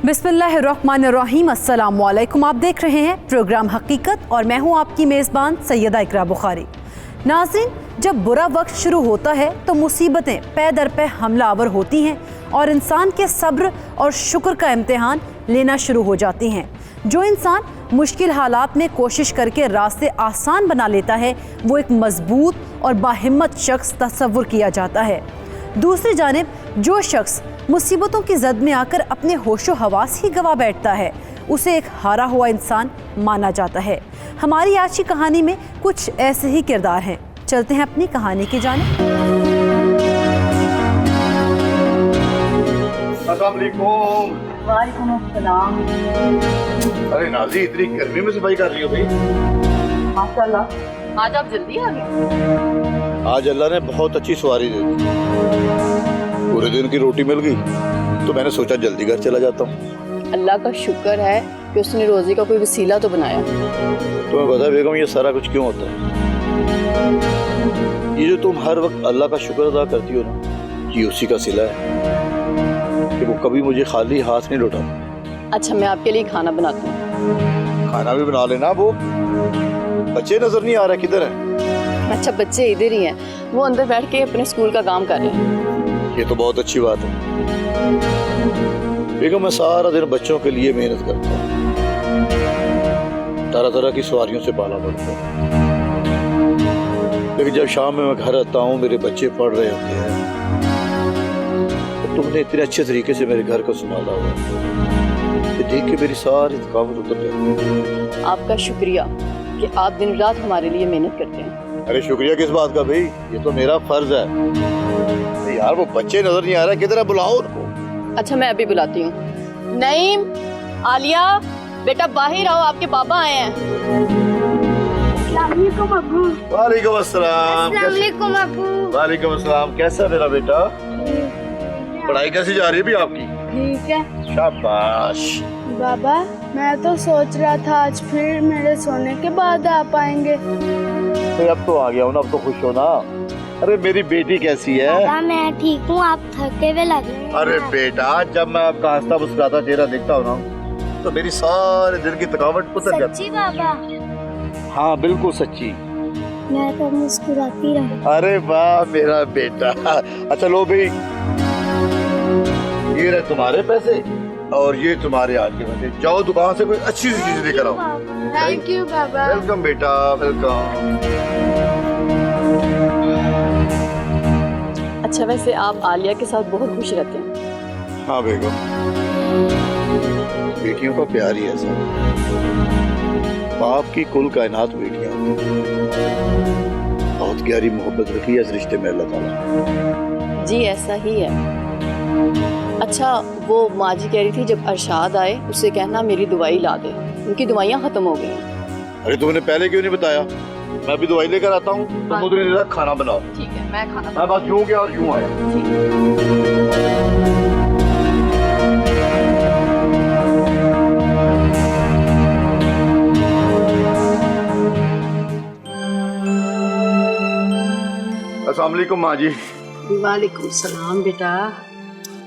बिस्मिल्लाहिर्रहमानिर्रहीम, अस्सलाम वालेकुम। आप देख रहे हैं प्रोग्राम हकीकत और मैं हूं आपकी मेज़बान सैयदा इकरा बुखारी। नाज़रीन, जब बुरा वक्त शुरू होता है तो मुसीबतें पै दर पे हमलावर होती हैं और इंसान के सब्र और शुक्र का इम्तिहान लेना शुरू हो जाती हैं। जो इंसान मुश्किल हालात में कोशिश करके रास्ते आसान बना लेता है वो एक मजबूत और बाहिम्मत शख्स तस्वुर किया जाता है। दूसरी जानिब जो शख्स मुसीबतों की जद में आकर अपने होशो हवास ही गवा बैठता है उसे एक हारा हुआ इंसान माना जाता है। हमारी आज की कहानी में कुछ ऐसे ही किरदार हैं। चलते हैं अपनी कहानी की जानिब। अस्सलाम वालेकुम। वालेकुम अस्सलाम। अरे नाजी, इतनी गर्मी में सफाई कर रही हो भाई? माशाल्लाह, आज आप जल्दी आ गए। आज अल्लाह ने बहुत अच्छी सवारी दे दी, पूरे दिन की रोटी मिल गई तो मैंने सोचा जल्दी घर चला जाता हूँ। अल्लाह का शुक्र है कि उसने रोजी का कोई वसीला तो बनाया। तुम्हें पता है बेगम ये सारा कुछ क्यों होता है? ये जो तुम हर वक्त अल्लाह का शुक्र अदा करती हो ना, ये उसी का सिला है कि वो कभी मुझे खाली हाथ नहीं लौटाता। अच्छा, मैं आपके लिए खाना बनाती हूँ। खाना भी बना लेना। वो बच्चे नजर नहीं आ रहे, किधर है? अच्छा, बच्चे इधर ही हैं, वो अंदर बैठ के अपने स्कूल का काम कर रहे हैं। ये तो बहुत अच्छी बात है बेगम। मैं सारा दिन बच्चों के लिए मेहनत करता हूँ, तरह तरह की सवारियों से पाला पड़ता है, लेकिन जब शाम में मैं घर आता हूँ मेरे बच्चे पढ़ रहे होते हैं तो तुमने इतने अच्छे तरीके से मेरे घर को संभाला हुआ है, देख के मेरी सारी थकावट उतर जाती है। आपका शुक्रिया कि आप दिन रात हमारे लिए मेहनत करते हैं। अरे शुक्रिया किस बात का भाई, ये तो मेरा फर्ज है। यार वो बच्चे नजर नहीं आ रहे, किधर है? बुलाओ उनको। अच्छा, मैं अभी बुलाती हूँ। नईम, आलिया, बेटा बाहर आओ, आपके पापा आए हैं। वालेकुम अस्सलाम। वालेकुम अस्सलाम। कैसा है मेरा बेटा? पढ़ाई कैसी जा रही है भी आपकी? ठीक है। शाबाश। बाबा, मैं तो सोच रहा था आज फिर मेरे सोने के बाद आप आएंगे। तो अब तो आ गया हूँ ना, अब तो खुश हो ना। अरे मेरी बेटी कैसी है? बाबा, मैं ठीक हूँ, आप थके हुए लग रहे हैं। अरे बेटा, जब मैं आपका हंसता मुस्कुराता चेहरा देखता हूँ ना तो मेरी सारे दिन की थकावट उतर जाती सच्ची बाबा? है। हाँ बिल्कुल सच्ची। मैं तो मुस्कुराती रहूं। अरे वाह मेरा बेटा। अच्छा लो भाई, ये रहे तुम्हारे पैसे और ये तुम्हारे आज के पैसे। जाओ दुकान से कोई अच्छी सी चीज लेकर आओ। Thank you Baba. वेलकम बेटा, वेलकम। अच्छा, वैसे आप आलिया के साथ बहुत खुश रहते हैं। हाँ बेगम, बेटियों का प्यार ही ऐसा। बाप की कुल कायनात बेटियां, बहुत गहरी मोहब्बत रखी है इस रिश्ते में अल्लाह ताला। जी ऐसा ही है। अच्छा, वो माँ जी कह रही थी जब अरशाद आए उससे कहना मेरी दवाई ला दे, उनकी दवाइयाँ खत्म हो गई हैं। अरे तुमने पहले क्यों नहीं बताया? मैं अभी दवाई लेकर आता हूँ, तुम उधर ही खाना बनाओ। ठीक है, मैं खाना मैं बस यूं गया और यूं आया। अस्सलाम वालेकुम माँ जी। वालेकुम सलाम बेटा।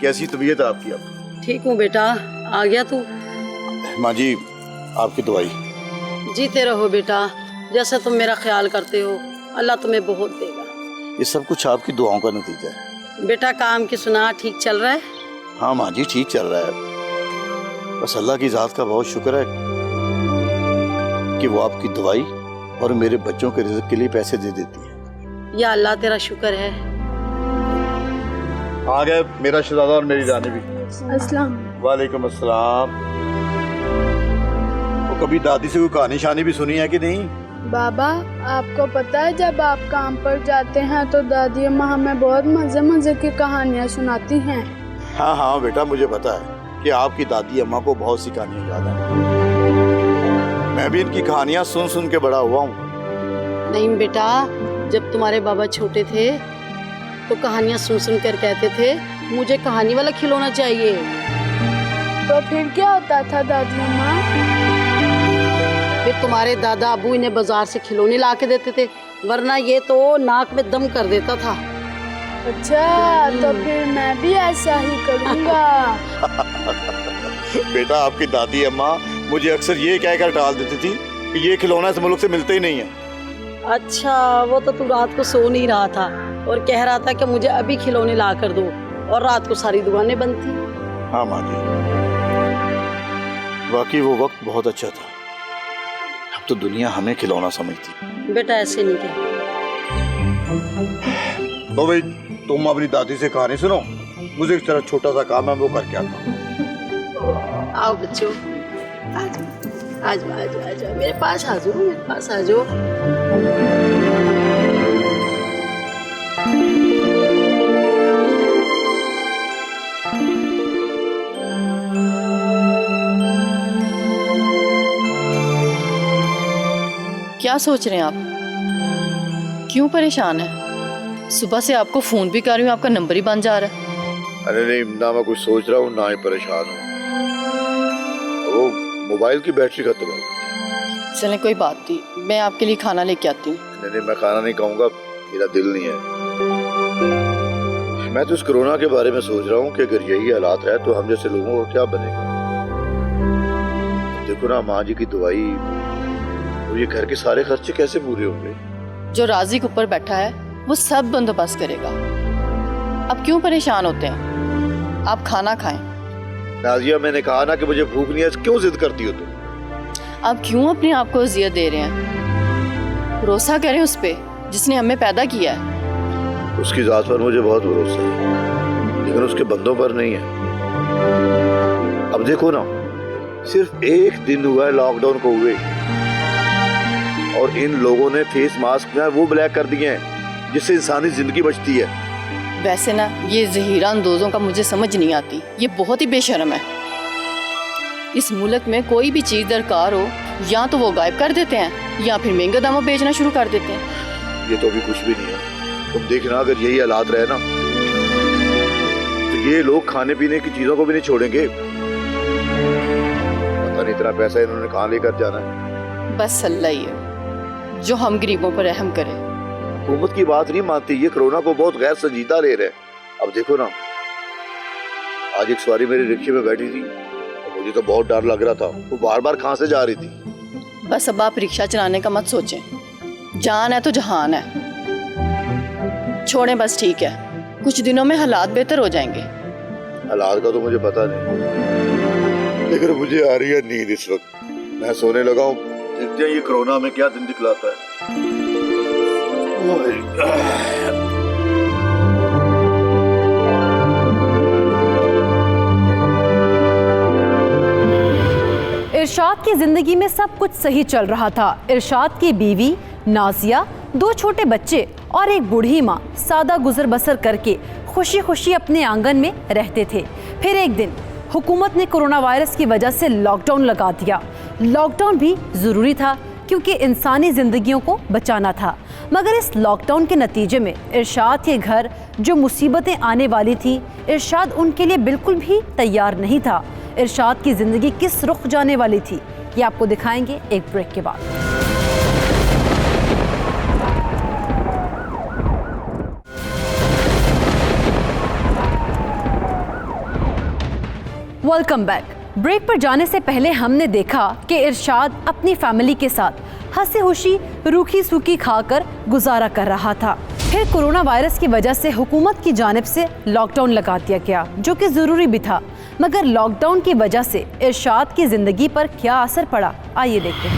कैसी तबीयत है आपकी? अब ठीक हूँ बेटा, आ गया तू? माँ जी आपकी दवाई। जीते रहो बेटा, जैसे तुम मेरा ख्याल करते हो अल्लाह तुम्हें बहुत देगा। ये सब कुछ आपकी दुआओं का नतीजा है। बेटा काम की सुना, ठीक चल रहा है? हाँ माँ जी ठीक चल रहा है, बस अल्लाह की ज़ात का बहुत शुक्र है कि वो आपकी दवाई और मेरे बच्चों के रिज़्क़ के लिए पैसे दे देती है। या अल्लाह तेरा शुक्र है। आ गए मेरा शहजादा और मेरी रानी भी। अस्सलाम। वालेकुम अस्सलाम। वो कभी दादी से कोई कहानी शानी भी सुनी है कि नहीं? बाबा, आपको पता है जब आप काम पर जाते हैं तो दादी अम्मा हमें बहुत मजे मजे की कहानियाँ सुनाती हैं। हाँ हाँ बेटा, मुझे पता है कि आपकी दादी अम्मा को बहुत सी कहानियाँ याद है। मैं भी इनकी कहानियाँ सुन सुन के बड़ा हुआ हूँ। नहीं बेटा, जब तुम्हारे बाबा छोटे थे तो कहानियाँ सुन सुन कर कहते थे मुझे कहानी वाला खिलौना चाहिए। तो फिर क्या होता था दादी अम्मा? फिर तुम्हारे दादा अबू इन्हें बाजार से खिलौने ला के देते थे, वरना ये तो नाक में दम कर देता था। अच्छा, तो फिर मैं भी ऐसा ही करूँगा। बेटा आपकी दादी अम्मा मुझे अक्सर ये कहकर टाल देती थी कि ये खिलौना इस मुल्क से मिलते ही नहीं है। अच्छा, वो तो तू रात को सो नहीं रहा था और कह रहा था कि मुझे अभी खिलौने ला कर दो, और रात को सारी दुकानें बंद थी। हाँ माँ जी, वाकई वो वक्त बहुत अच्छा था। अब तो दुनिया हमें खिलौना समझती। बेटा ऐसे नहीं कह। तो भाई तुम अपनी दादी से कहानी सुनो, मुझे एक तरह छोटा सा काम है वो करके आता हूँ। आओ बच्चों, आ जाओ आ जाओ आ जाओ आ जाओ, मेरे पास आ जाओ, मेरे पास आ जाओ। क्या सोच रहे हैं आप? क्यों परेशान है? सुबह से आपको फोन भी कर रही हूँ, आपका नंबर ही बंद जा रहा है। अरे नहीं, ना मैं कुछ सोच रहा हूँ ना ही परेशान हूँ, वो मोबाइल की बैटरी खत्म हो गई। चलें कोई बात नहीं, मैं आपके लिए खाना लेके आती हूँ। नहीं, मैं खाना नहीं खाऊंगा, मेरा दिल नहीं है। मैं तो इस कोरोना के बारे में सोच रहा हूँ कि अगर यही हालात है तो हम जैसे लोगों को क्या बनेगा। देखो ना, माँ जी की दवाई और ये घर के सारे खर्चे कैसे पूरे होंगे। जो राजी के ऊपर बैठा है वो सब बंदोबस्त करेगा। अब क्यों परेशान होते हैं? आप खाना खाएं। नाजिया, मैंने कहा ना कि मुझे भूख नहीं है, क्यों जिद करती हो तुम? आप क्यों अपने आप को अजियत दे रहे हैं? भरोसा करें उस पे जिसने हमें पैदा किया है। उसकी जात पर मुझे बहुत भरोसा है, लेकिन उसके बंदों पर नहीं है। अब देखो ना, सिर्फ एक दिन हुआ है लॉकडाउन को हुए और इन लोगों ने फेस मास्क जो है वो ब्लैक कर दिए हैं जिससे इंसानी जिंदगी बचती है। वैसे ना ये जहीरा अंदोजों का मुझे समझ नहीं आती, ये बहुत ही बेशर्म है। इस मुल्क में कोई भी चीज़ दरकार हो या तो वो गायब कर देते हैं या फिर महंगे दामों बेचना शुरू कर देते हैं। ये तो अभी कुछ भी नहीं है। तुम देखना, अगर यही हालात रहे ना तो ये लोग खाने पीने की चीजों को भी नहीं छोड़ेंगे। पता नहीं इतना पैसा इन्होंने कहाँ लेकर जाना है। बस अल्लाह ही है जो हम गरीबों पर रहम करे। हुकूमत की बात नहीं मानती, ये कोरोना को बहुत गैर संजीदा ले रहे हैं। अब देखो ना, आज एक सवारी मेरे रिक्शे में बैठी थी, मुझे तो बहुत डर लग रहा था, वो बार बार कहाँ से जा रही थी। बस अब आप रिक्शा चलाने का मत सोचें, जान है तो जहान है। छोड़ें बस, ठीक है, कुछ दिनों में हालात बेहतर हो जाएंगे। हालात का तो मुझे पता नहीं, लेकिन मुझे आ रही है नींद इस वक्त। मैं सोने लगा हूँ, देखते हैं ये कोरोना में क्या दिन दिखलाता है। इरशाद की जिंदगी में सब कुछ सही चल रहा था। इरशाद की बीवी नाजिया, 2 छोटे बच्चे और एक बूढ़ी माँ सादा गुजर बसर करके खुशी खुशी अपने आंगन में रहते थे। फिर एक दिन हुकूमत ने कोरोना वायरस की वजह से लॉकडाउन लगा दिया। लॉकडाउन भी ज़रूरी था क्योंकि इंसानी ज़िंदगियों को बचाना था। मगर इस लॉकडाउन के नतीजे में इरशाद के घर जो मुसीबतें आने वाली थी, इरशाद उनके लिए बिल्कुल भी तैयार नहीं था। इरशाद की ज़िंदगी किस रुख जाने वाली थी, ये आपको दिखाएंगे एक ब्रेक के बाद। Welcome back. ब्रेक पर जाने से पहले हमने देखा कि इरशाद अपनी फैमिली के साथ हंसी खुशी रूखी सूखी खाकर गुजारा कर रहा था। फिर कोरोना वायरस की वजह से हुकूमत की जानिब से लॉकडाउन लगा दिया गया, जो कि ज़रूरी भी था। मगर लॉकडाउन की वजह से इरशाद की ज़िंदगी पर क्या असर पड़ा, आइए देखते हैं।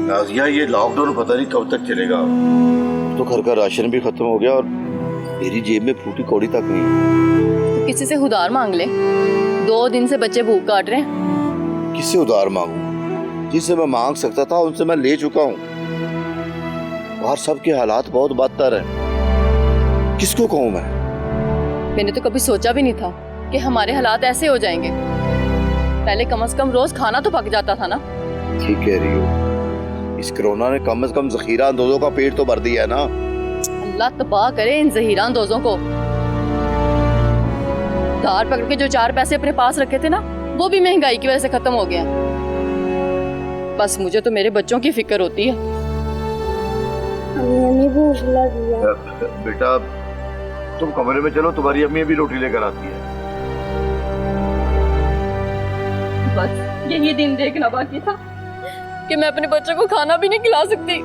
नाजिया, ये लॉकडाउन पता नहीं कब तक चलेगा। तो घर का राशन भी खत्म हो गया और मेरी जेब में फूटी कौड़ी तक नहीं। तो किसी से उधार मांग ले, 2 दिन से बच्चे भूख काट रहे हैं। किससे उधार मांगू? जिससे मैं मांग सकता था उनसे मैं ले चुका हूँ। बाहर सबके हालात बहुत बदतर हैं, किसको कहूँ मैं? मैंने तो कभी सोचा भी नहीं था कि हमारे हालात ऐसे हो जाएंगे। पहले कम से कम रोज खाना तो पक जाता था ना। ठीक कह रही हो, इस कोरोना ने कम से कम ज़ख़ीरा अंदोजों का पेट तो भर दिया है ना। अल्लाह तबाह करे इन ज़हीरा अंदोजों को। उधार पकड़ के जो 4 पैसे अपने पास रखे थे ना, वो भी महंगाई की वजह से खत्म हो गया। बस मुझे तो मेरे बच्चों की फिक्र होती है। भूख लगी है। बेटा तुम कमरे में चलो, तुम्हारी अम्मी भी रोटी लेकर आती है। बस यही दिन देखना बाकी था कि मैं अपने बच्चों को खाना भी नहीं खिला सकती।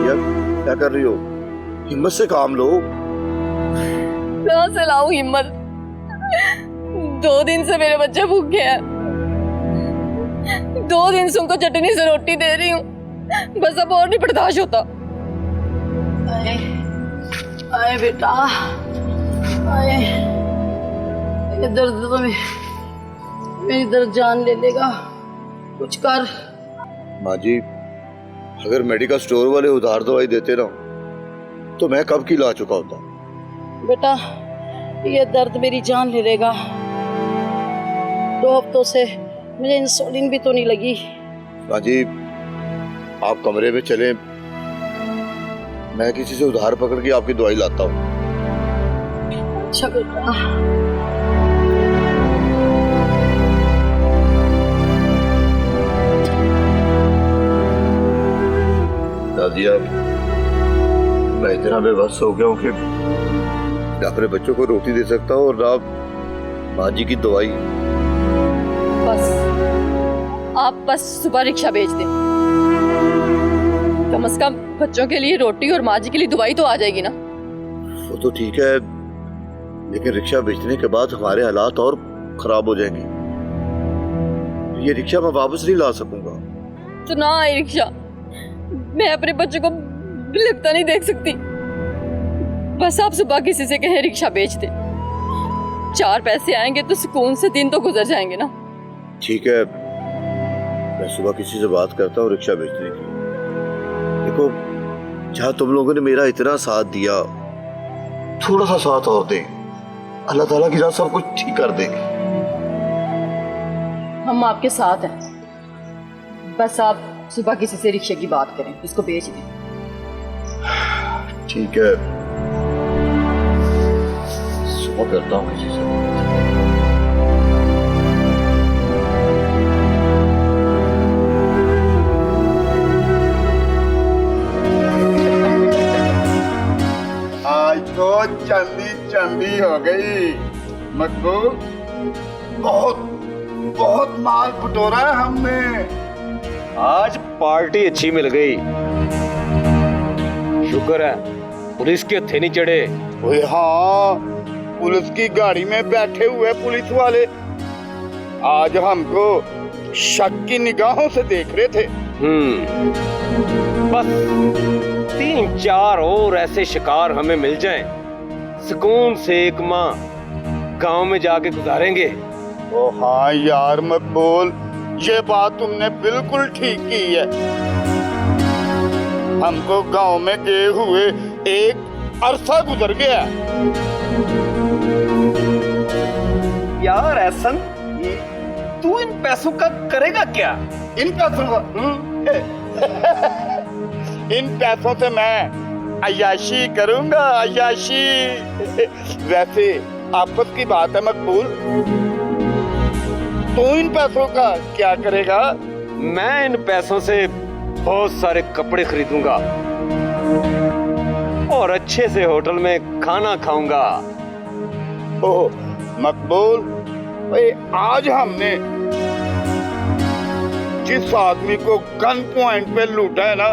यार क्या कर रही हो? हिम्मत से काम लो। कहाँ से लाऊं हिम्मत? 2 दिन से मेरे बच्चे भूखे हैं। 2 दिन से उनको चटनी से रोटी दे रही हूँ, बस अब और नहीं बर्दाश्त होता। आए, आए बेटा, आए। ये दर्द तो मेरी दर्द जान ले लेगा, कुछ कर। माँ जी, अगर मेडिकल स्टोर वाले उधार दवाई देते ना तो मैं कब की ला चुका होता। बेटा ये दर्द मेरी जान ले लेगा। 2 हफ्तों से मुझे इंसुलिन भी तो नहीं लगी। माँ जी, आप कमरे में चलें, मैं किसी से उधार पकड़ के आपकी दवाई लाता हूँ। अच्छा बेटा। दादी, अब मैं इतना बेबस हो गया हूँ कि ना अपने बच्चों को रोटी दे सकता हूँ और ना माँ जी की दवाई। बस आप बस सुबह रिक्शा भेज दें, कम से कम बच्चों के लिए रोटी और माँ जी के लिए दवाई तो आ जाएगी ना। वो तो ठीक है, लेकिन रिक्शा बेचने के बाद हमारे हालात और खराब हो जाएंगे। ये रिक्शा मैं वापस नहीं ला सकूंगा। तो ना आए रिक्शा, मैं अपने बच्चों को बिलखता नहीं देख सकती। बस आप सुबह किसी से कहें रिक्शा बेच दे, 4 पैसे आएंगे तो सुकून से दिन तो गुजर जाएंगे ना। ठीक है, मैं सुबह किसी से बात करता हूँ रिक्शा बेचने की। देखो, जहाँ तुम लोगों ने मेरा इतना साथ दिया, थोड़ा सा साथ और दें, अल्लाह ताला की राह सब कुछ ठीक कर देंगे। हम आपके साथ हैं, बस आप सुबह किसी से रिक्शे की बात करें, इसको बेच दें। ठीक है, सुबह करता हूँ किसी से। आज तो चंदी चंदी हो गई। मकबूल, बहुत बहुत माल बटोरा है हमने। आज पार्टी अच्छी मिल गई। शुक्र है पुलिस के हत्थे नहीं चढ़े। ओए हाँ, पुलिस की गाड़ी में बैठे हुए पुलिस वाले आज हमको शक की निगाहों से देख रहे थे। बस 3-4 और ऐसे शिकार हमें मिल जाएं, सुकून से एक माह गांव में जाके गुजारेंगे। ओ हाँ यार मकबूल, ये बात तुमने बिल्कुल ठीक की है। हमको गांव में गए हुए एक अरसा गुजर गया। यार एहसन, तू इन पैसों का करेगा क्या? इन पैसों का इन पैसों से मैं अय्याशी करूंगा, अय्याशी। वैसे आपस की बात है मकबूल, तू इन पैसों का क्या करेगा? मैं इन पैसों से बहुत सारे कपड़े खरीदूंगा और अच्छे से होटल में खाना खाऊंगा। ओ मकबूल, आज हमने जिस आदमी को गन पॉइंट पे लूटा है ना,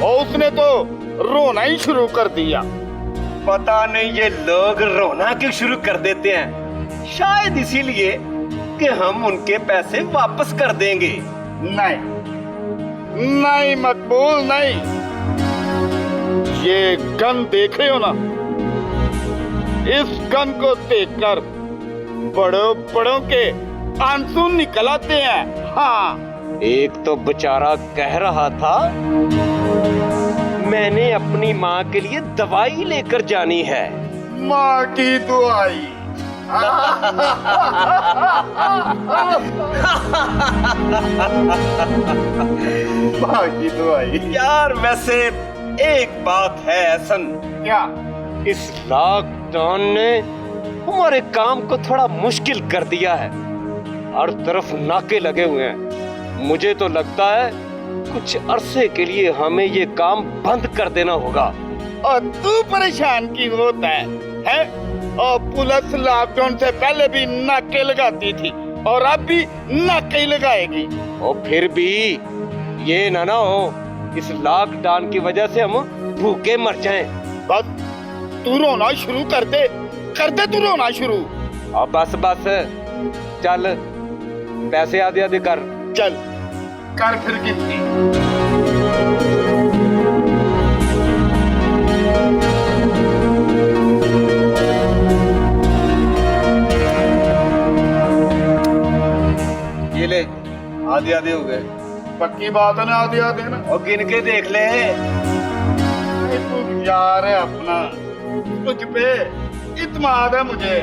और उसने तो रोना ही शुरू कर दिया। पता नहीं ये लोग रोना क्यों शुरू कर देते हैं, शायद इसीलिए कि हम उनके पैसे वापस कर देंगे। नहीं नहीं मकबूल, नहीं। ये गन देख रहे हो ना, इस गन को देखकर बड़ों बड़ों के आंसू निकल आते हैं। हाँ, एक तो बेचारा कह रहा था मैंने अपनी माँ के लिए दवाई लेकर जानी है। माँ की दुआई। माँ की दुआई। यार वैसे एक बात है एहसन, क्या? इस लॉकडाउन ने हमारे काम को थोड़ा मुश्किल कर दिया है। हर तरफ नाके लगे हुए हैं। मुझे तो लगता है कुछ अरसे के लिए हमें ये काम बंद कर देना होगा। और तू परेशान क्यों होता है? और पुलिस लॉकडाउन से पहले भी नाके लगाती थी और अब भी नाके ही लगाएगी। और फिर भी ये ना हो इस लॉकडाउन की वजह से हम भूखे मर जाएं। बस तू रोना शुरू कर दे तू रोना शुरू। अब बस चल पैसे आधे आधे कर। चल कर फिर गिनती। ये ले आधे आधे हो गए। पक्की बात है ना, आधे आधे ना। और गिन के देख ले। तू यार है अपना, तुझ पे इत्मीनान है मुझे।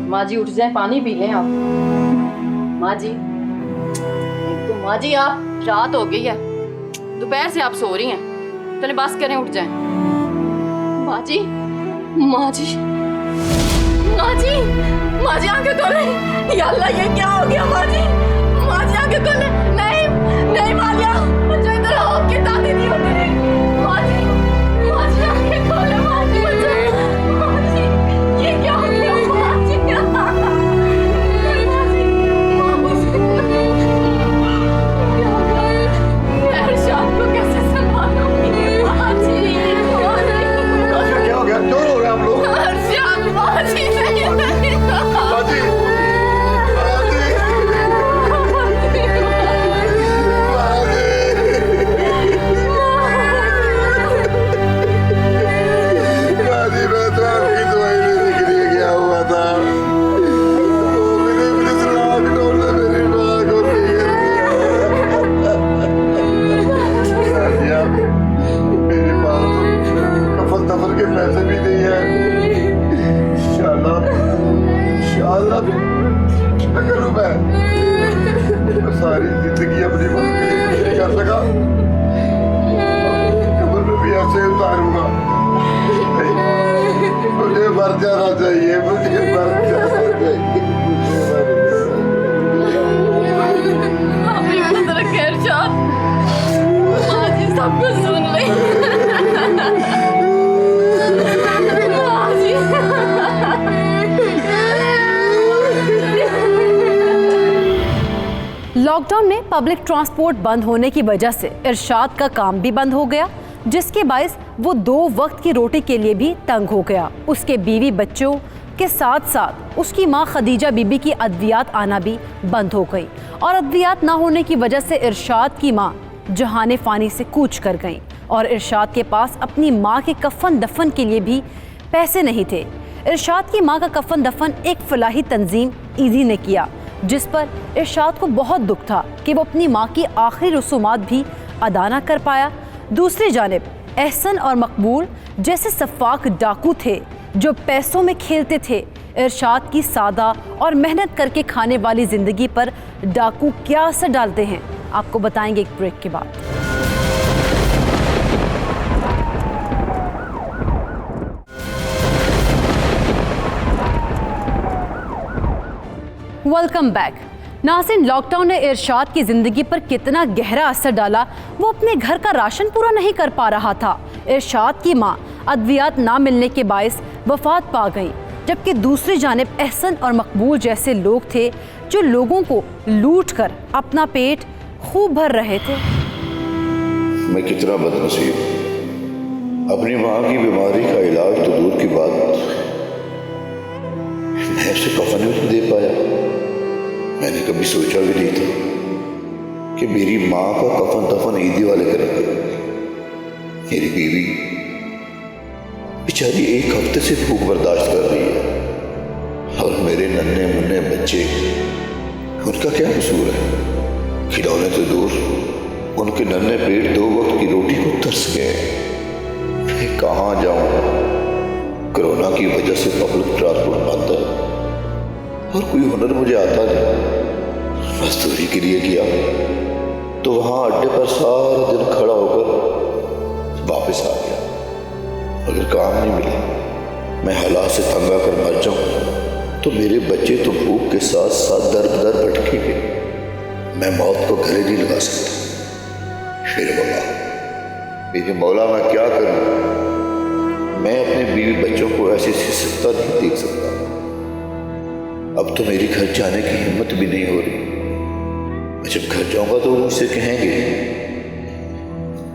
माँ जी उठ जाए, पानी पी लें आप। माँ जी, एक तो माँ जी आप रात हो गई है, दोपहर से आप सो रही हैं, चले बस करें, उठ जाएं। माँ जी, माँ जी, माँ जी, माँ जी आंखें खोलें। या अल्लाह ये क्या हो गया माँ जी? माँ जी आंखें खोलें। नहीं नहीं मालिया, मुझे इधर आओ, कि दादी नहीं होती रही। माँ जी आंखें खोलें। माँ जी, माँ जी ये क्या हो गया? माँ जी शाम को कैसे संभालूंगी? माँ जी क्या हो गया? क्यों रो रहे हैं आप लोग? शाम माँ जी नहीं बाजी, बाजी, मैं तो आपकी दवाई लेने के लिए गया हुआ था। वो मेरे पुलिस लॉकडाउन ने मेरी माँ को घेर दिया। मेरे पास कफन दफन के पैसे भी नहीं है। शाला क्या करूं मैं सारी जिंदगी अपनी मर्जी के लिए कुछ नहीं कर सका। कब्र में भी ऐसे उतारूंगा। मुझे मर जाना चाहिए, मुझे मर जाना चाहिए। माँ जी सब कुछ सुन ले। माँ जी लॉकडाउन में पब्लिक ट्रांसपोर्ट बंद होने की वजह से इरशाद का काम भी बंद हो गया, जिसके बायस वो 2 वक्त की रोटी के लिए भी तंग हो गया। उसके बीवी बच्चों के साथ साथ उसकी माँ खदीजा बीबी की अद्वियात आना भी बंद हो गई और अद्वियात ना होने की वजह से इरशाद की माँ जहाने फानी से कूच कर गईं और इरशाद के पास अपनी माँ के कफन दफन के लिए भी पैसे नहीं थे। इरशाद की माँ का कफन दफन एक फलाही तंजीम ईजी ने किया, जिस पर इरशाद को बहुत दुख था कि वो अपनी माँ की आखिरी रसूमात भी अदा ना कर पाया। दूसरी जानिब एहसन और मकबूल जैसे सफाक डाकू थे जो पैसों में खेलते थे। इरशाद की सादा और मेहनत करके खाने वाली ज़िंदगी पर डाकू क्या असर डालते हैं, आपको बताएंगे एक ब्रेक के बाद। Welcome back. नाज़रीन, लॉकडाउन ने इरशाद की ज़िंदगी पर कितना गहरा असर डाला, वो अपने घर का राशन पूरा नहीं कर पा रहा था। इरशाद की माँ अद्वियात ना मिलने के बायस वफात पा गई, जबकि दूसरी जानिब एहसन और मकबूल जैसे लोग थे जो लोगों को लूट कर अपना पेट खूब भर रहे थे। मैं कितना बदनसीब, अपनी माँ की बीमारी का इलाज तो दूर की बात, मैं उसे कफन भी नहीं दे पाया। मैंने कभी सोचा भी नहीं था कि मेरी माँ का कफन दफन ईदी वाले करेंगे। मेरी बीवी बेचारी 1 हफ्ते से भूख बर्दाश्त कर रही है और मेरे नन्हे मुन्ने बच्चे, उनका क्या कसूर है? खिलौने तो दूर, उनके नन्हे पेट 2 वक्त की रोटी को तरस गए। मैं कहाँ जाऊं? कोरोना की वजह से पब्लिक ट्रांसपोर्ट बंद है और कोई हुनर मुझे आता नहीं। मजदूरी के लिए किया तो वहां अड्डे पर सारा दिन खड़ा होकर वापस आ गया अगर काम नहीं मिले, मैं हालात से तंग आकर मर जाऊं, तो मेरे बच्चे तो भूख के साथ साथ दर बदर भटकेंगे। मैं मौत को गले नहीं लगा सकता। मेरे मौला मैं क्या करूं? मैं अपने बीवी बच्चों को ऐसी सिसकता नहीं देख सकता। अब तो मेरी घर जाने की हिम्मत भी नहीं हो रही। मैं जब घर जाऊंगा तो वो मुझसे कहेंगे,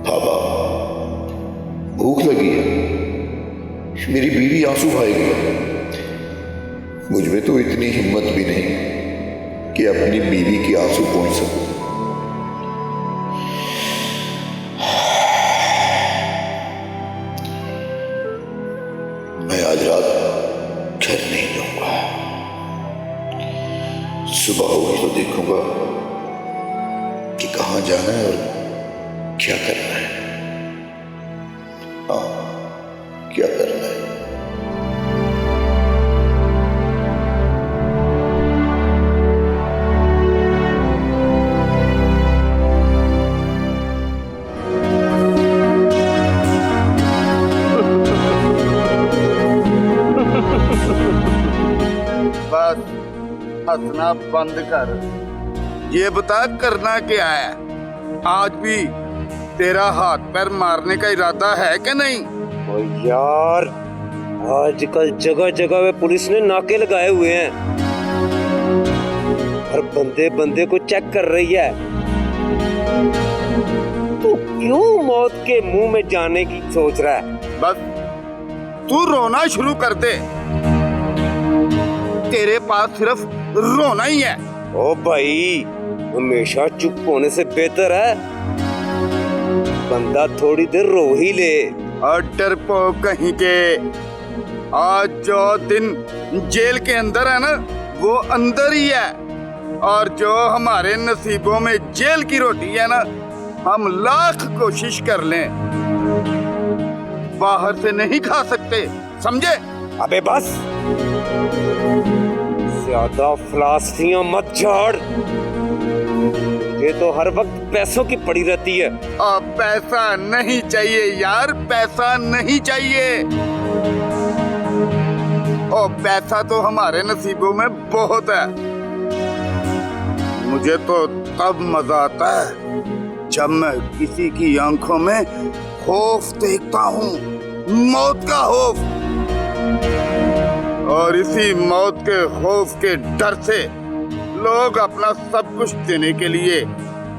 बाबा भूख लगी है। मेरी बीवी आंसू बहाएगी। मुझ में तो इतनी हिम्मत भी नहीं कि अपनी बीवी के आंसू पहुंच सकूं। मैं आज रात घर नहीं जाऊंगा। सुबह होगी तो देखूंगा कि कहां जाना है और क्या करना है। हाँ, क्या करना है। बस हंसना बंद कर। ये बता करना क्या है? आज भी तेरा हाथ पैर मारने का इरादा है कि नहीं? ओ यार, आजकल जगह जगह पे पुलिस ने नाके लगाए हुए हैं। हर बंदे बंदे को चेक कर रही है। तू क्यों मौत के मुंह में जाने की सोच रहा है? बस तू रोना शुरू कर दे। तेरे पास सिर्फ रोना ही है। ओ भाई, हमेशा चुप होने से बेहतर है बंदा थोड़ी देर रो ही ले। और डरपोक कहीं के, आज जो दिन जेल के अंदर है ना, वो अंदर ही है। और जो हमारे नसीबों में जेल की रोटी है ना, हम लाख कोशिश कर लें, बाहर से नहीं खा सकते, समझे? अबे बस, ज्यादा फिलॉसफियां मत झाड़। ये तो हर वक्त पैसों की पड़ी रहती है। और पैसा नहीं चाहिए यार, पैसा नहीं चाहिए। और पैसा तो हमारे नसीबों में बहुत है। मुझे तो तब मजा आता है जब मैं किसी की आंखों में खौफ देखता हूँ, मौत का खौफ। और इसी मौत के खौफ के डर से लोग अपना सब कुछ देने के लिए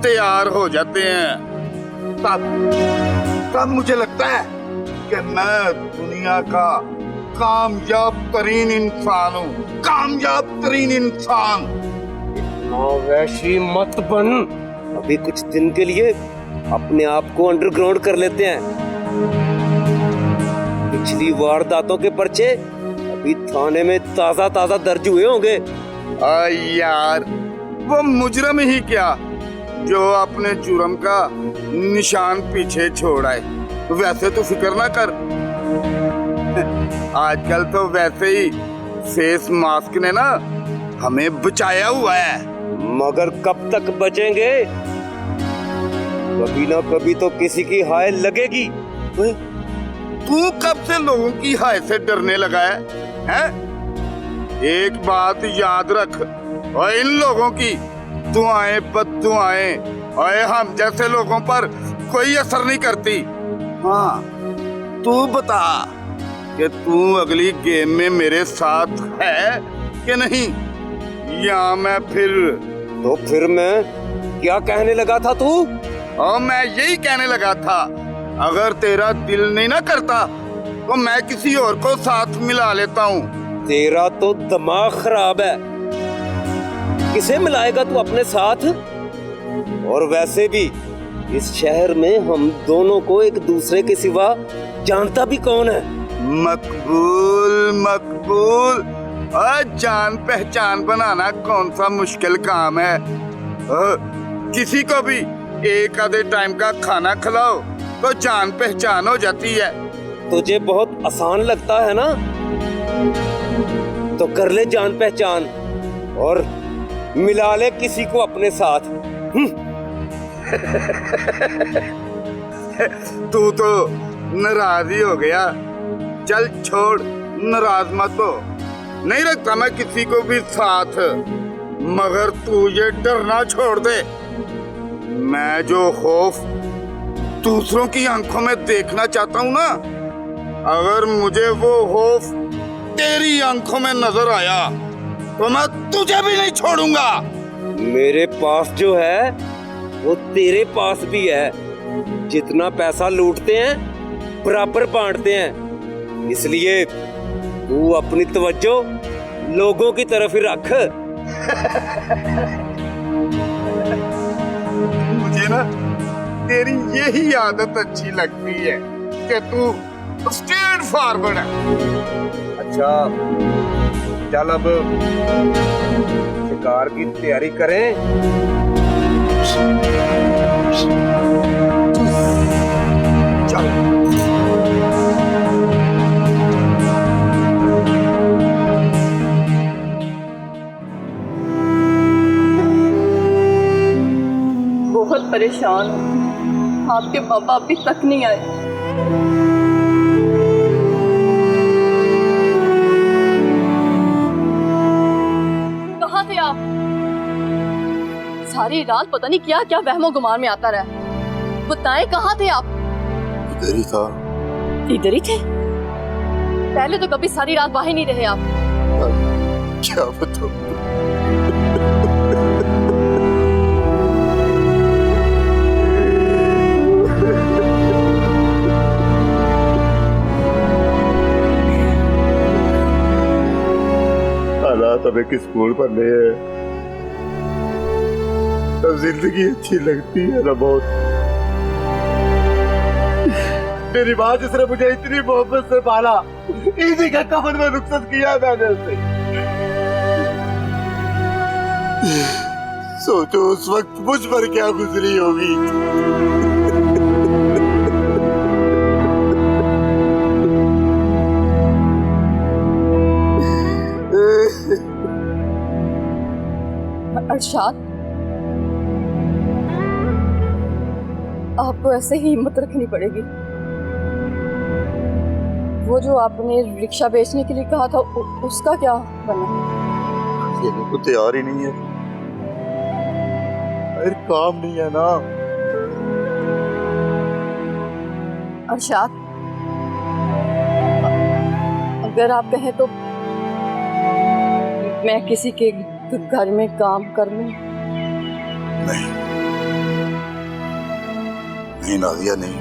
तैयार हो जाते हैं। तब मुझे लगता है कि मैं दुनिया का कामयाब तरीन इंसान हूँ, कामयाब तरीन इंसान। इतना वैसी मत बन। अभी कुछ दिन के लिए अपने आप को अंडरग्राउंड कर लेते हैं। पिछली वारदातों के पर्चे अभी थाने में ताजा ताजा दर्ज हुए होंगे। यार, वो मुजरम ही क्या जो अपने जुर्म का निशान पीछे छोड़ आए। वैसे तो फिक्र ना कर, आजकल तो वैसे ही फेस मास्क ने ना हमें बचाया हुआ है। मगर कब तक बचेंगे? कभी ना कभी तो किसी की हाय लगेगी। तू कब से लोगों की हाय से डरने लगा है? एक बात याद रख, और इन लोगों की दुआएं बद्दुआएं और हम जैसे लोगों पर कोई असर नहीं करती। हाँ, तू बता कि तू अगली गेम में मेरे साथ है कि नहीं, या मैं फिर मैं क्या कहने लगा था तू? और मैं यही कहने लगा था, अगर तेरा दिल नहीं ना करता तो मैं किसी और को साथ मिला लेता हूँ। तेरा तो दिमाग खराब है। किसे मिलाएगा तू अपने साथ? और वैसे भी इस शहर में हम दोनों को एक दूसरे के सिवा जानता भी कौन है? मकबूल और जान पहचान बनाना कौन सा मुश्किल काम है? किसी को भी एक आधे टाइम का खाना खिलाओ तो जान पहचान हो जाती है। तुझे बहुत आसान लगता है ना, तो कर ले जान पहचान और मिला ले किसी को अपने साथ। तू तो नाराज ही हो गया। चल छोड़, नाराज मत हो। नहीं रखता मैं किसी को भी साथ, मगर तू ये डरना छोड़ दे। मैं जो खौफ दूसरों की आंखों में देखना चाहता हूँ ना, अगर मुझे वो खौफ तेरी आंखों में नजर आया तो मैं तुझे भी नहीं छोड़ूंगा। मेरे पास जो है वो तेरे पास भी है। जितना पैसा लूटते हैं बराबर बांटते हैं, इसलिए तू अपनी तवज्जो लोगों की तरफ ही रख। मुझे ना तेरी यही आदत अच्छी लगती है कि तू स्ट्रेट फॉरवर्ड है। अच्छा चल अब शिकार की तैयारी करें। चल बहुत परेशान हूँ, आपके पापा अभी तक नहीं आए। कहाँ थे आप? सारी रात पता नहीं क्या क्या वहमो गुमान में आता रहा। बताएं कहाँ थे आप? इधर ही था। इधर ही थे? पहले तो कभी सारी रात बाहर नहीं रहे आप। क्या बताऊं? हालात हमें किस मोड़ पर ले है। अब जिंदगी अच्छी लगती है ना बहुत। मेरी माँ जिसने मुझे इतनी मोहब्बत से पाला, इसी का कफन में रुखसत किया मैंने उसे। सोचो उस वक्त मुझ पर क्या गुजरी होगी। अरशाद, आपको ऐसे ही हिम्मत रखनी पड़ेगी। वो जो आपने रिक्शा बेचने के लिए कहा था उसका क्या बना? ये तो तैयार ही नहीं है, फिर काम नहीं है ना। अरशाद, अगर आप कहें तो मैं किसी के घर में काम कर लूं। नहीं नहीं नादिया नहीं।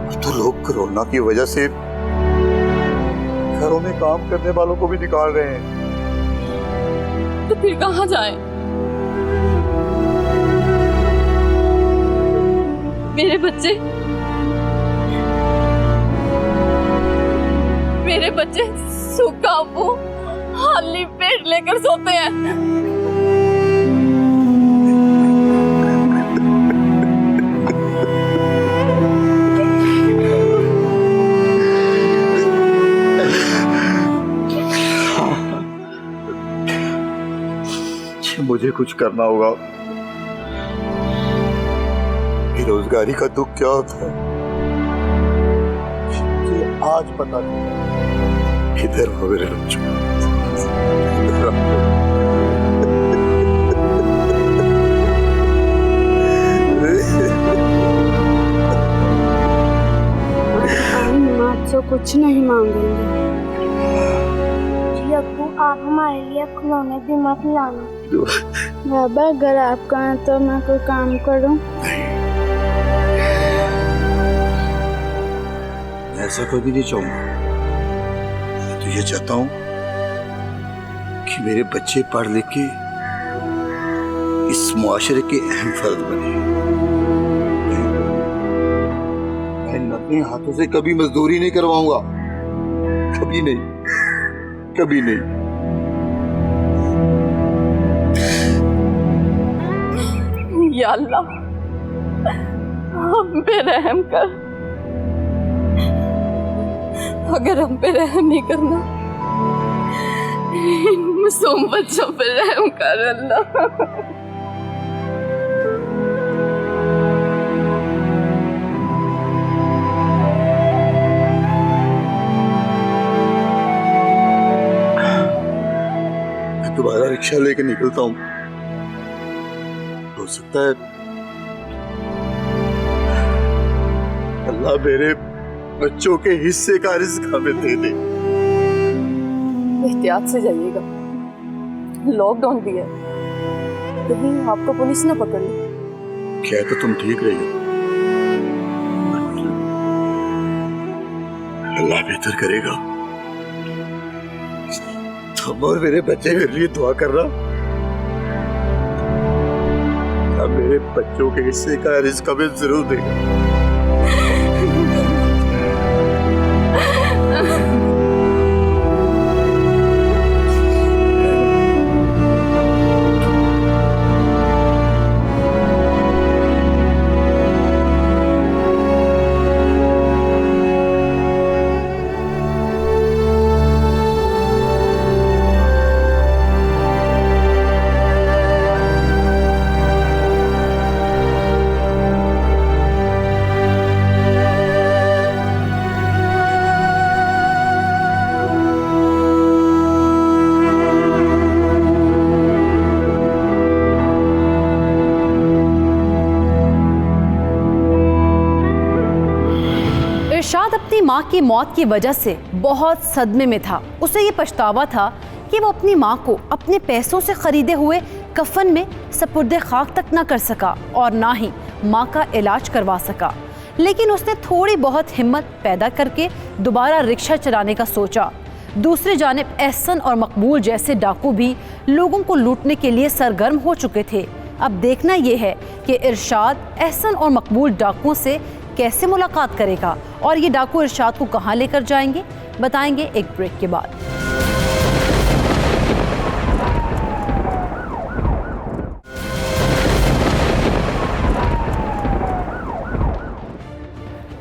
अब तो लोग कोरोना की वजह से घरों में काम करने वालों को भी निकाल रहे हैं। तो फिर कहाँ जाएं? मेरे बच्चे सूखा मुंह खाली पेट लेकर सोते हैं। मुझे कुछ करना होगा। बेरोजगारी का दुख क्या होता है मुझे आज पता चला। इधर हो मेरे बच्चों। माँ से कुछ नहीं मांगेंगे। अब्बू आप हमारे लिए खिलौने भी मत लाना। बाबा अगर आप कहें तो मैं कोई काम करूं। ऐसा कभी नहीं चाहूंगा। मैं तो ये चाहता हूं कि मेरे बच्चे पढ़ लिख के इस मुआशरे के अहम फर्द बने। मैं अपने हाथों से कभी मजदूरी नहीं करवाऊंगा, कभी नहीं, कभी नहीं। या अल्लाह, हम पे रहम कर। अगर हम पे रहम नहीं करना, इन मासूम बच्चों पे रहम कर अल्लाह। रिक्शा लेके निकलता हूँ, हो सकता है अल्लाह मेरे बच्चों के हिस्से का रिज़्क हमें दे दे। एहतियात से जाइएगा, लॉकडाउन भी है, कहीं आपको पुलिस न पकड़ ले। क्या तो तुम ठीक रही हो, अल्लाह बेहतर करेगा। तुम और मेरे बच्चे मेरे लिए दुआ करना, मेरे बच्चों के हिस्से का रिज़्क हमें जरूर देगा। इरशाद अपनी माँ की मौत की वजह से बहुत सदमे में था। उसे ये पछतावा था कि वो अपनी माँ को अपने पैसों से खरीदे हुए कफन में सपुर्दे खाक तक न कर सका और ना ही माँ का इलाज करवा सका। लेकिन उसने थोड़ी बहुत हिम्मत पैदा करके दोबारा रिक्शा चलाने का सोचा। दूसरी जानिब एहसन और मकबूल जैसे डाकू भी लोगों को लूटने के लिए सरगर्म हो चुके थे। अब देखना यह है कि इरशाद एहसन और मकबूल डाकुओं से कैसे मुलाकात करेगा और ये डाकू इरशाद को कहाँ लेकर जाएंगे, बताएंगे एक ब्रेक के बाद।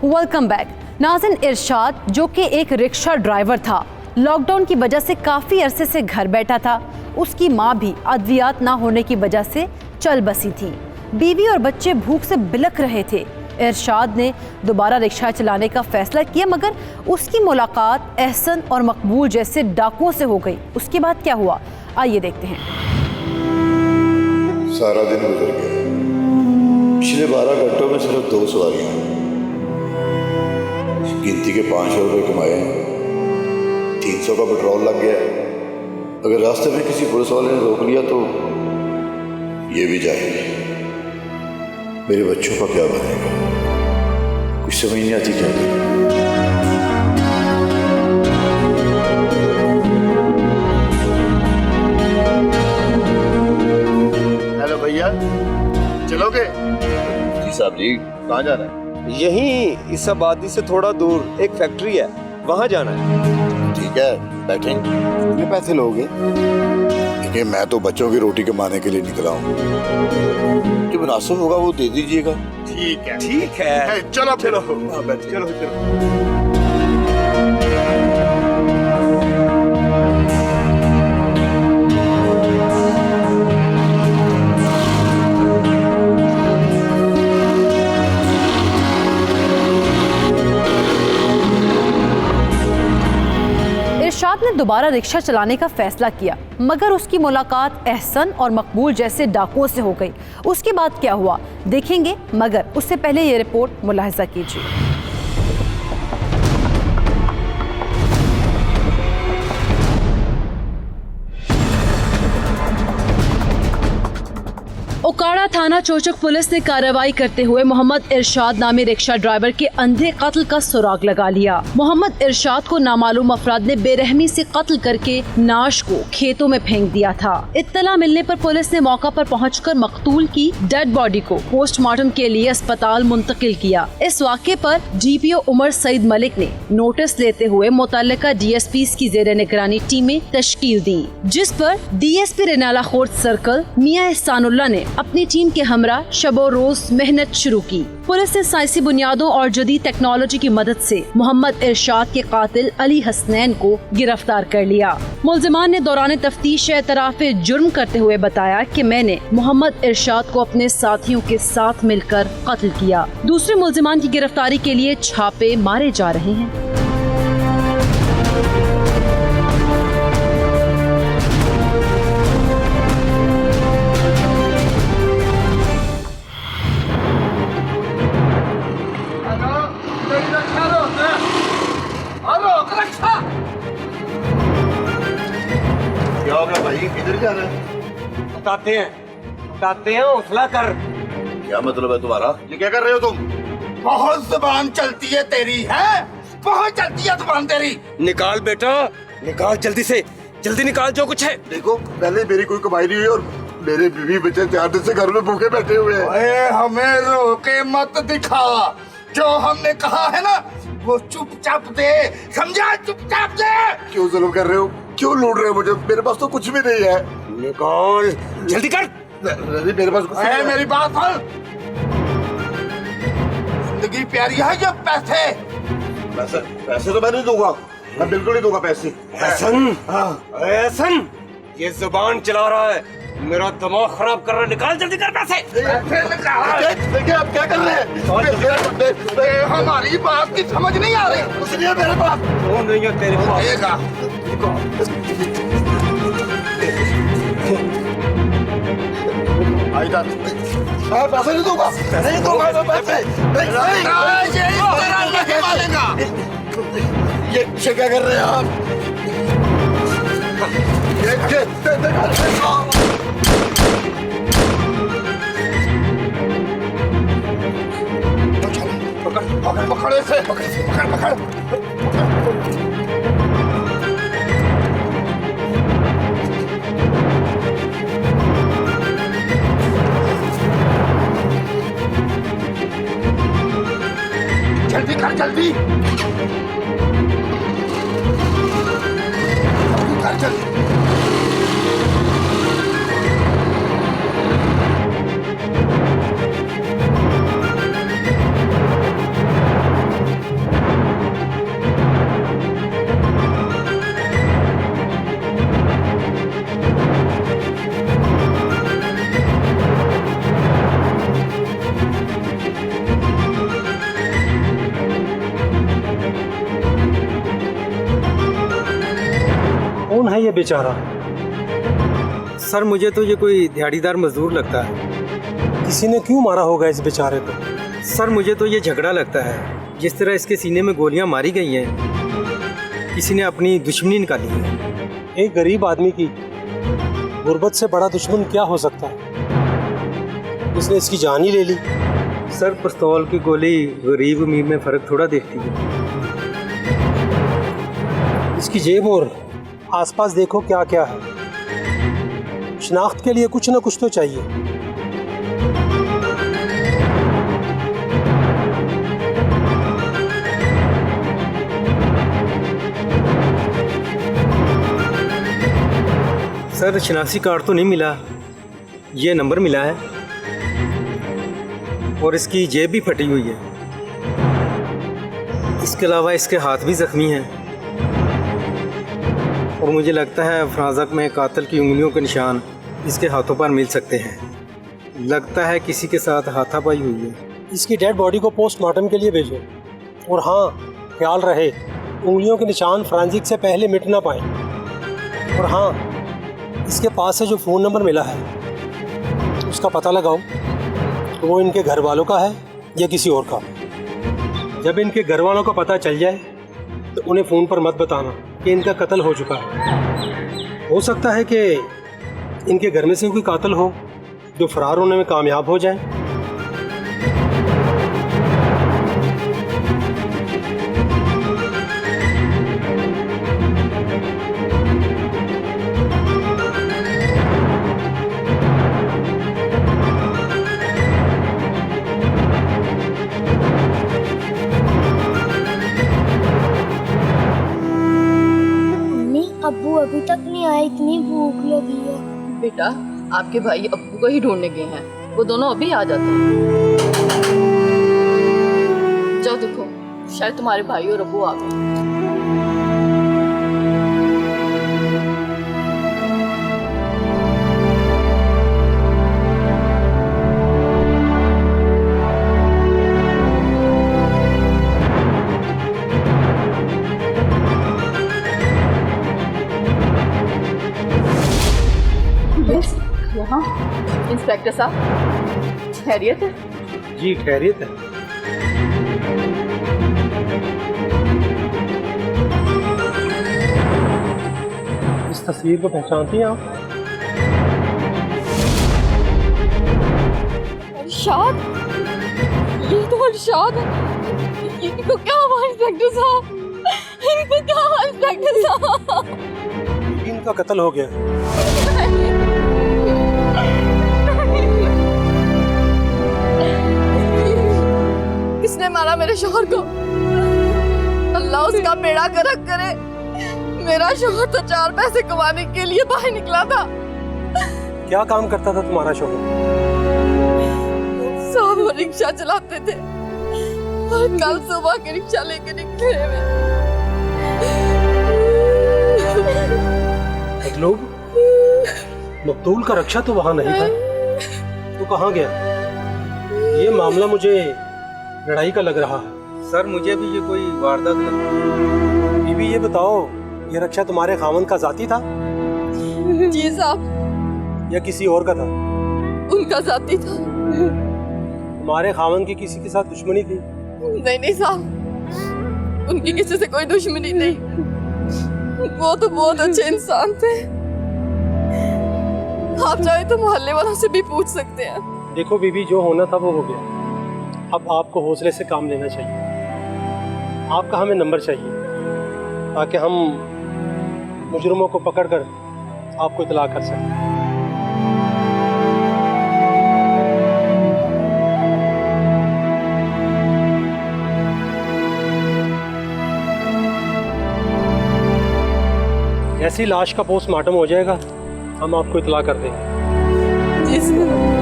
Welcome back. नाज़िन, इरशाद जो कि एक रिक्शा ड्राइवर था, लॉकडाउन की वजह से काफ़ी अरसे से घर बैठा था। उसकी माँ भी अद्वियात ना होने की वजह से चल बसी थी। बीवी और बच्चे भूख से बिलख रहे थे। इरशाद ने दोबारा रिक्शा चलाने का फैसला किया, मगर उसकी मुलाकात एहसन और मकबूल जैसे डाकुओं से हो गई। उसके बाद क्या हुआ, आइए देखते हैं। सारा दिन गुजर गया। पिछले 12 घंटों में सिर्फ 2 सवारियां, गिनती के 500 रुपये कमाए, 300 का पेट्रोल लग गया। अगर रास्ते में किसी पुलिस वाले ने रोक लिया तो ये भी जाएगी। मेरे बच्चों का क्या बनेगा, कुछ समझ नहीं आती क्या करें। हेलो भैया, चलोगे? जी साहब जी, कहाँ जाना है? यहीं इस आबादी से थोड़ा दूर एक फैक्ट्री है, वहां जाना है। ठीक है, बैठेंगे। कितने पैसे लोगे? देखिए, मैं तो बच्चों की रोटी कमाने के लिए निकला हूँ, जो मुनासिब होगा वो दे दीजिएगा। ठीक है, ठीक है, चलो चलो चलो। इरशाद ने दोबारा रिक्शा चलाने का फैसला किया, मगर उसकी मुलाकात एहसन और मकबूल जैसे डाकुओं से हो गई। उसके बाद क्या हुआ देखेंगे, मगर उससे पहले ये रिपोर्ट मुलाहिजा कीजिए। ओकाड़ा थाना चोचक पुलिस ने कार्रवाई करते हुए मोहम्मद इरशाद नामी रिक्शा ड्राइवर के अंधे कत्ल का सुराग लगा लिया। मोहम्मद इरशाद को नामालूम अफराद ने बेरहमी से कत्ल करके नाश को खेतों में फेंक दिया था। इत्तला मिलने पर पुलिस ने मौका पर पहुंचकर मकतूल की डेड बॉडी को पोस्टमार्टम के लिए अस्पताल मुंतकिल किया। इस वाक़े पर DPO उमर सईद मलिक ने नोटिस लेते हुए मुतल्लिका DSPs की जेर निगरानी टीमें तश्कील दी, जिस पर DSP रेनाला खोर्द सर्कल मियां एहसानुल्लाह ने अपनी टीम के हमरा शबो रोज मेहनत शुरू की। पुलिस ने साइंसी बुनियादों और जदीद टेक्नोलॉजी की मदद से मोहम्मद इरशाद के कातिल अली हसनैन को गिरफ्तार कर लिया। मुल्जिमान ने दौरान तफ्तीश एतराफ़ जुर्म करते हुए बताया कि मैंने मोहम्मद इरशाद को अपने साथियों के साथ मिलकर कत्ल किया। दूसरे मुल्जिमान की गिरफ्तारी के लिए छापे मारे जा रहे हैं। बताते हैं हौसला कर। क्या मतलब है तुम्हारा? ये क्या कर रहे हो तुम? बहुत जुबान चलती है तेरी, है बहुत चलती है जुबान तेरी। निकाल बेटा, निकाल जल्दी से, जल्दी निकाल जो कुछ है। देखो, पहले मेरी कोई कमाई नहीं हुई और मेरे बीवी बच्चे 4 दिन से घर में भूखे बैठे हुए हैं। अरे हमें रोके मत दिखा, जो हमने कहा है ना वो चुपचाप दे, समझा? चुपचाप दे। क्यों जुल्म कर रहे हो? क्यों लूट रहे हो मुझे? मेरे पास तो कुछ भी नहीं है। निकाल जल्दी कर। नहीं, मेरे पास कुछ नहीं है। मेरी बात सुन, जिंदगी प्यारी है या पैसे? पैसे तो मैं नहीं दूंगा, मैं बिल्कुल नहीं दूंगा पैसे। एहसन, एहसन, ये जुबान चला रहा है, मेरा दिमाग खराब कर रहा है। निकाल जल्दी कर पैसे। देखिए आप क्या कर रहे हैं? हमारी बात की समझ नहीं आ रही। कुछ नहीं है मेरे पास। वो नहीं है तेरे पास। देगा। आई जात, मैं पैसे नहीं दूंगा, नहीं दूंगा मैं पैसे। ये क्या कर रहे हैं आप? पकड़ इसे, पकड़। जल्दी कर, जल्दी कर, जल्दी। कौन है ये बेचारा? सर मुझे तो ये कोई दिहाड़ीदार मजदूर लगता है। किसी ने क्यों मारा होगा इस बेचारे को? सर मुझे तो ये झगड़ा लगता है। जिस तरह इसके सीने में गोलियां मारी गई हैं, किसी ने अपनी दुश्मनी निकाली है। एक गरीब आदमी की गुर्बत से बड़ा दुश्मन क्या हो सकता है? इसने इसकी जान ही ले ली। सर पिस्तौल की गोली गरीब अमीर में फ़र्क थोड़ा देखती है। इसकी जेब और आसपास देखो क्या क्या है। शिनाख्त के लिए कुछ ना कुछ तो चाहिए। सर शनाख्ती कार्ड तो नहीं मिला, ये नंबर मिला है और इसकी जेब भी फटी हुई है। इसके अलावा इसके हाथ भी जख्मी हैं और मुझे लगता है अफराज़क में कातिल की उंगलियों के निशान इसके हाथों पर मिल सकते हैं। लगता है किसी के साथ हाथापाई हुई है। इसकी डेड बॉडी को पोस्टमार्टम के लिए भेजो। और हाँ, ख्याल रहे उंगलियों के निशान फोरेंसिक से पहले मिट ना पाए। और हाँ, इसके पास से जो फ़ोन नंबर मिला है उसका पता लगाओ तो वो इनके घर वालों का है या किसी और का। जब इनके घर वालों का पता चल जाए तो उन्हें फ़ोन पर मत बताना कि इनका कत्ल हो चुका है। हो सकता है कि इनके घर में से कोई कातिल हो जो फरार होने में कामयाब हो जाए। अब्बू अभी तक नहीं आए, इतनी भूख लगी है। बेटा आपके भाई अब्बू को ही ढूंढने गए हैं, वो दोनों अभी आ जाते हैं। जाओ देखो, शायद तुम्हारे भाई और अब्बू आ गए। इंस्पेक्टर साहब, खैरियत है? जी खैरियत है। इस तस्वीर को पहचानती हैं आप? अरशाद, ये तो अरशाद है। इनको क्या हुआ इंस्पेक्टर साहब? इनको क्या हुआ इंस्पेक्टर साहब? इनका कत्ल हो गया। किसने मारा मेरे शोहर को? अल्लाह उसका बेड़ा गर्क करे। मेरा शोहर तो 4 पैसे कमाने के लिए बाहर निकला था। क्या काम करता था तुम्हारा शोहर? साहब वो रिक्शा चलाते थे और कल सुबह के रिक्शा लेके निकले हुए। मतलब मकतूल का रक्षा तो वहां नहीं था, तो कहाँ गया? ये मामला मुझे लड़ाई का लग रहा है। सर मुझे भी ये कोई वारदात लगी। बीबी ये बताओ, ये रक्षा तुम्हारे खामन का जाती था जी साहब, या किसी और का था? उनका जाती था। तुम्हारे खामन की किसी के साथ दुश्मनी थी? नहीं साहब, उनकी किसी से कोई दुश्मनी नहीं। वो तो बहुत अच्छे इंसान थे। आप चाहे तो मोहल्ले वालों से भी पूछ सकते हैं। देखो बीबी, जो होना था वो हो गया। अब आपको हौसले से काम लेना चाहिए। आपका हमें नंबर चाहिए ताकि हम मुजरिमों को पकड़कर आपको इत्तला कर सकें। जैसी लाश का पोस्टमार्टम हो जाएगा हम आपको इत्तला कर देंगे। जी सर।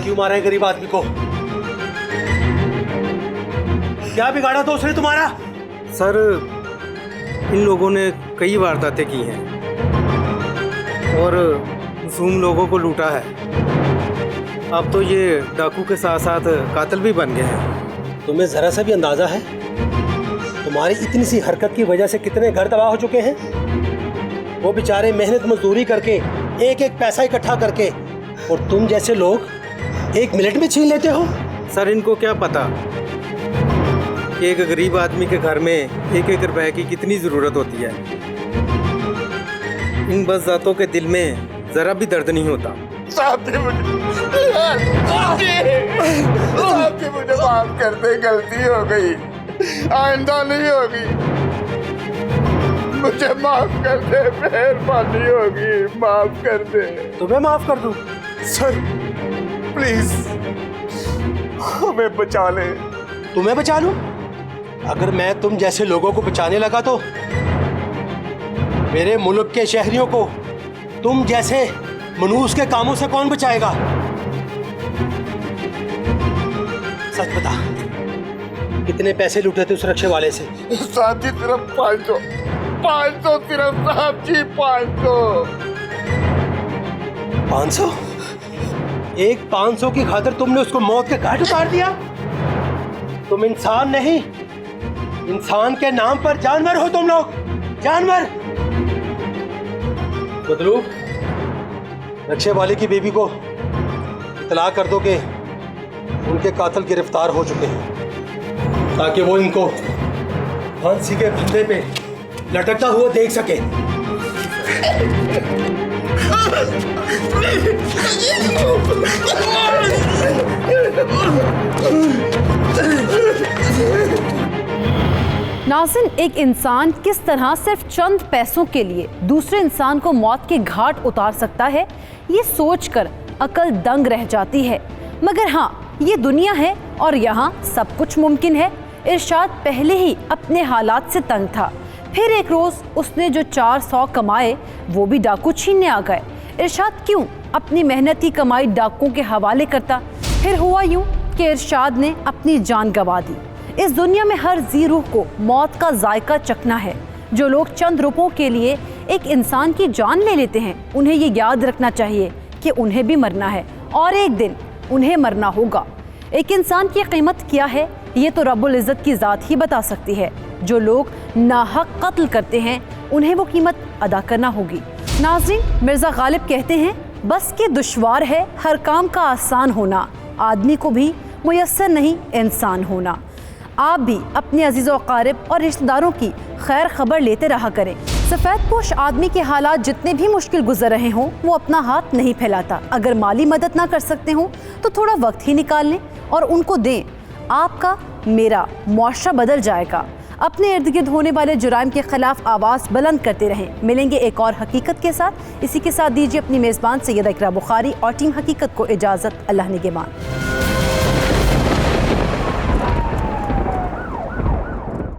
क्यों मारा है गरीब आदमी को? क्या बिगाड़ा तो उसने तुम्हारा? सर इन लोगों ने कई वारदातें की हैं और मासूम लोगों को लूटा है। अब तो ये डाकू के साथ साथ कातिल भी बन गए हैं। तुम्हें जरा सा भी अंदाजा है तुम्हारी इतनी सी हरकत की वजह से कितने घर तबाह हो चुके हैं? वो बेचारे मेहनत मजदूरी करके एक एक पैसा इकट्ठा करके, और तुम जैसे लोग 1 मिनट में छीन लेते हो। सर इनको क्या पता कि एक गरीब आदमी के घर में 1-1 रुपए की कितनी ज़रूरत होती है। इन बज़ातों के दिल में ज़रा भी दर्द नहीं होता। साहब जी मुझे माफ कर दे, गलती हो गई, आइंदा नहीं होगी। मुझे माफ कर दे, मेहरबानी होगी, माफ कर दे। तुम्हें माफ कर दूं? सर प्लीज हमें बचा ले। तुम्हें बचा लूं? अगर मैं तुम जैसे लोगों को बचाने लगा तो मेरे मुल्क के शहरियों को तुम जैसे मनहूस के कामों से कौन बचाएगा? सच बता, कितने पैसे लूटे थे उस रक्षे वाले से? साहब जी सिर्फ 500 सिर्फ, साहब जी 500? एक 500 की खातिर तुमने उसको मौत के घाट उतार दिया? तुम इंसान नहीं, इंसान के नाम पर जानवर हो तुम लोग, जानवर। बदलू, रक्षे वाले की बेबी को इत्तला कर दो कि उनके कातिल गिरफ्तार हो चुके हैं, ताकि वो इनको फांसी के फंदे पे लटकता हुआ देख सके। नाज़रीन, एक इंसान किस तरह सिर्फ चंद पैसों के लिए दूसरे इंसान को मौत के घाट उतार सकता है, ये सोचकर अकल दंग रह जाती है। मगर हाँ, ये दुनिया है और यहाँ सब कुछ मुमकिन है। इरशाद पहले ही अपने हालात से तंग था, फिर एक रोज़ उसने जो 400 कमाए वो भी डाकू छीनने आ गए। इरशाद क्यों अपनी मेहनती कमाई डाकुओं के हवाले करता? फिर हुआ यूं कि इरशाद ने अपनी जान गंवा दी। इस दुनिया में हर जी रूह को मौत का जायका चखना है, जो लोग चंद रुपयों के लिए एक इंसान की जान ले लेते हैं, उन्हें ये याद रखना चाहिए कि उन्हें भी मरना है और एक दिन उन्हें मरना होगा। एक इंसान की कीमत क्या है ये तो रब्बुल इज़्ज़त की ज़ात ही बता सकती है। जो लोग नाहक कत्ल करते हैं उन्हें वो कीमत अदा करना होगी। नाज़रीन, मिर्ज़ा गालिब कहते हैं, बस के दुश्वार है हर काम का आसान होना, आदमी को भी मुयस्सर नहीं इंसान होना। आप भी अपने अजीज़ व अकारिब और रिश्तेदारों की खैर खबर लेते रहा करें। सफ़ेद पोश आदमी के हालात जितने भी मुश्किल गुजर रहे हों, वो अपना हाथ नहीं फैलाता। अगर माली मदद ना कर सकते हों तो थोड़ा वक्त ही निकाल लें और उनको दें। आपका मेरा मुआशरा बदल जाएगा। अपने इर्द गिर्द होने वाले जुराइम के खिलाफ आवाज़ बुलंद करते रहें। मिलेंगे एक और हकीकत के साथ। इसी के साथ दीजिए अपनी मेज़बान सैयदा इकरा बुखारी और टीम हकीकत को इजाज़त। अल्लाह निगहबान।